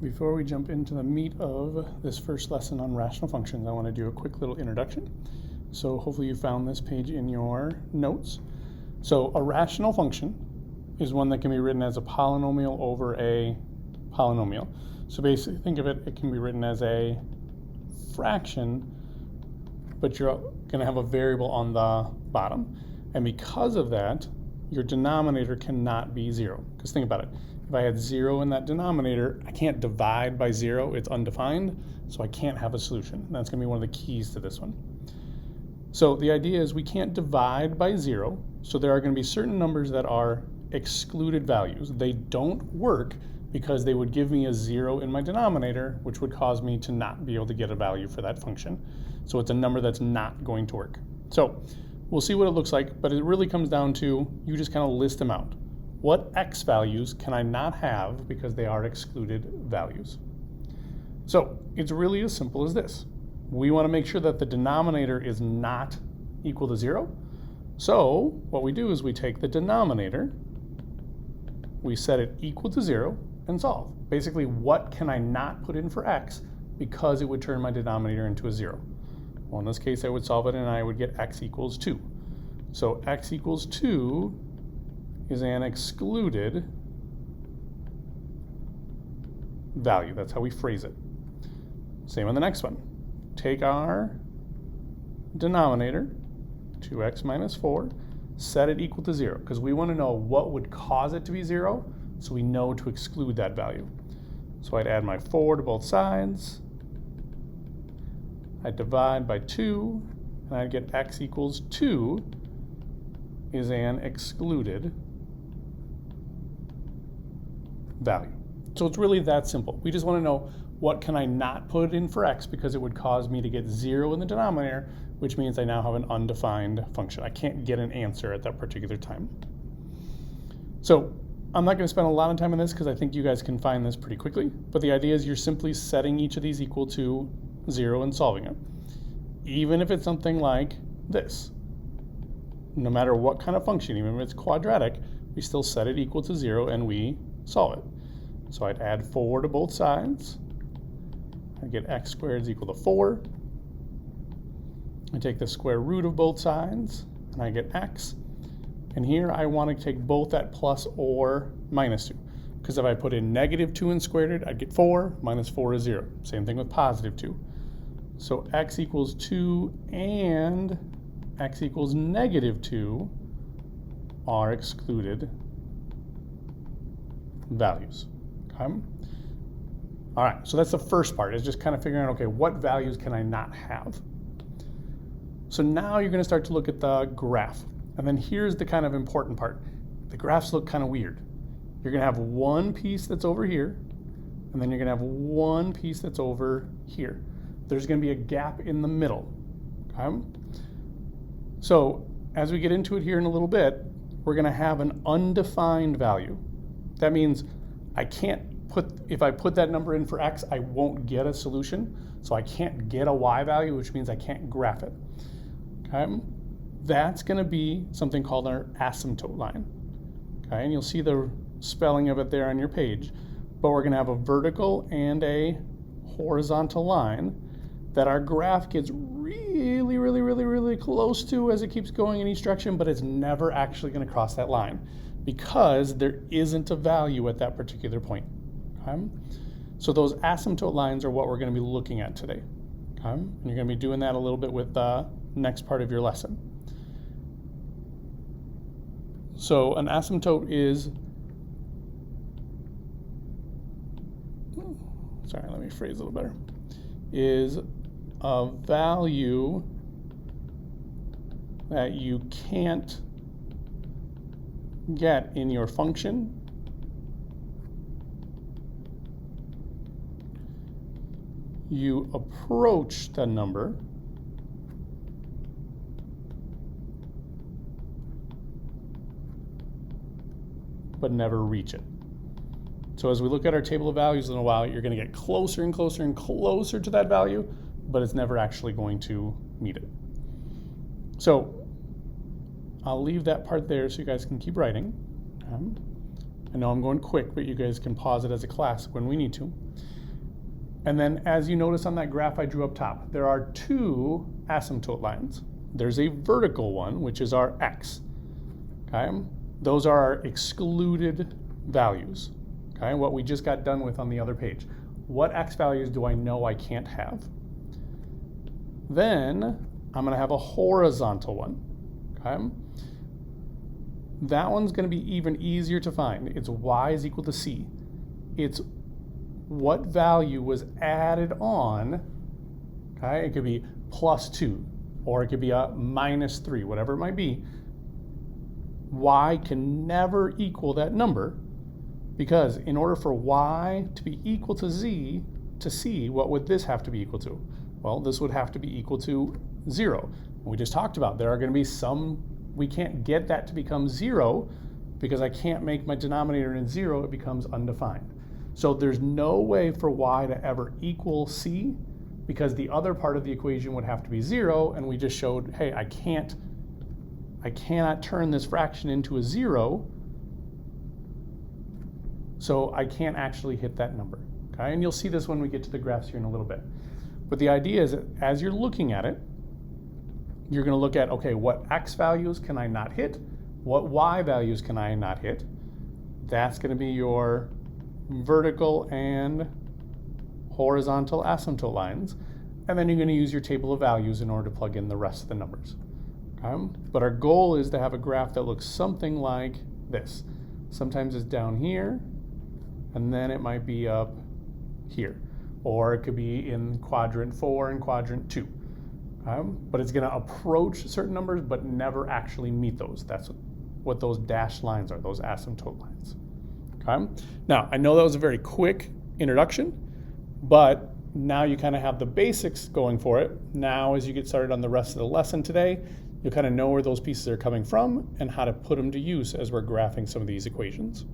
Before we jump into the meat of this first lesson on rational functions, I want to do a quick little introduction. So hopefully you found this page in your notes. So a rational function is one that can be written as a polynomial over a polynomial. So basically think of it, it can be written as a fraction, but you're going to have a variable on the bottom. And because of that, your denominator cannot be 0. Because think about it. If I had 0 in that denominator, I can't divide by 0. It's undefined, so I can't have a solution. And that's going to be one of the keys to this one. So the idea is we can't divide by 0, so there are going to be certain numbers that are excluded values. They don't work because they would give me a 0 in my denominator, which would cause me to not be able to get a value for that function. So it's a number that's not going to work. So we'll see what it looks like, but it really comes down to you just kind of list them out. What x values can I not have because they are excluded values? So it's really as simple as this. We want to make sure that the denominator is not equal to 0. So what we do is we take the denominator, we set it equal to 0, and solve. Basically, what can I not put in for x because it would turn my denominator into a 0? Well, in this case, I would solve it and I would get x equals 2. So x equals 2 is an excluded value. That's how we phrase it. Same on the next one. Take our denominator, 2x minus 4, set it equal to 0, because we want to know what would cause it to be 0, so we know to exclude that value. So I'd add my 4 to both sides. I'd divide by 2, and I'd get x equals 2 is an excluded value. So it's really that simple. We just want to know what can I not put in for x because it would cause me to get 0 in the denominator, which means I now have an undefined function. I can't get an answer at that particular time. So I'm not going to spend a lot of time on this because I think you guys can find this pretty quickly, but the idea is you're simply setting each of these equal to 0 and solving it. Even if it's something like this. No matter what kind of function, even if it's quadratic, we still set it equal to 0 and we solve it. So I'd add 4 to both sides. I get x squared is equal to 4. I take the square root of both sides, and I get x. And here I want to take both at plus or minus 2. Because if I put in negative 2 and squared it, I'd get 4. Minus 4 is 0. Same thing with positive 2. So x equals 2 and x equals negative 2 are excluded values. Okay? All right, so that's the first part, is just kind of figuring out, okay, what values can I not have? So now you're going to start to look at the graph. And then here's the kind of important part. The graphs look kind of weird. You're going to have one piece that's over here, and then you're going to have one piece that's over here. There's going to be a gap in the middle. Okay? So as we get into it here in a little bit, we're going to have an undefined value. That means I can't if I put that number in for x, I won't get a solution. So I can't get a y value, which means I can't graph it. Okay? That's going to be something called our asymptote line. Okay? And you'll see the spelling of it there on your page. But we're going to have a vertical and a horizontal line that our graph gets really close to as it keeps going in each direction, but it's never actually going to cross that line because there isn't a value at that particular point. Okay? So those asymptote lines are what we're going to be looking at today. Okay? And you're going to be doing that a little bit with the next part of your lesson. So an asymptote is, sorry, let me phrase a little better, is a value that you can't get in your function you approach the number but never reach it. So as we look at our table of values in a while, you're going to get closer and closer and closer to that value, but it's never actually going to meet it. So I'll leave that part there so you guys can keep writing. I know I'm going quick, but you guys can pause it as a class when we need to. And then as you notice on that graph I drew up top, there are two asymptote lines. There's a vertical one, which is our x. Okay? Those are our excluded values. Okay? What we just got done with on the other page. What x values do I know I can't have? Then I'm going to have a horizontal one. Okay? That one's going to be even easier to find. It's y is equal to c. It's what value was added on. Okay? It could be +2, or it could be a -3, whatever it might be. Y can never equal that number, because in order for y to be equal to c, what would this have to be equal to? Well, this would have to be equal to 0. We just talked about there are going to be some, we can't get that to become 0 because I can't make my denominator in 0, it becomes undefined. So there's no way for y to ever equal c, because the other part of the equation would have to be 0, and we just showed, hey, I cannot turn this fraction into a 0, so I can't actually hit that number. Okay? And you'll see this when we get to the graphs here in a little bit. But the idea is that as you're looking at it, you're going to look at, okay, what x values can I not hit? What y values can I not hit? That's going to be your vertical and horizontal asymptote lines. And then you're going to use your table of values in order to plug in the rest of the numbers. Okay? But our goal is to have a graph that looks something like this. Sometimes it's down here, and then it might be up here. Or it could be in quadrant 4 and quadrant 2. But it's going to approach certain numbers, but never actually meet those. That's what those dashed lines are, those asymptote lines. Okay? Now, I know that was a very quick introduction, but now you kind of have the basics going for it. Now, as you get started on the rest of the lesson today, you'll kind of know where those pieces are coming from and how to put them to use as we're graphing some of these equations.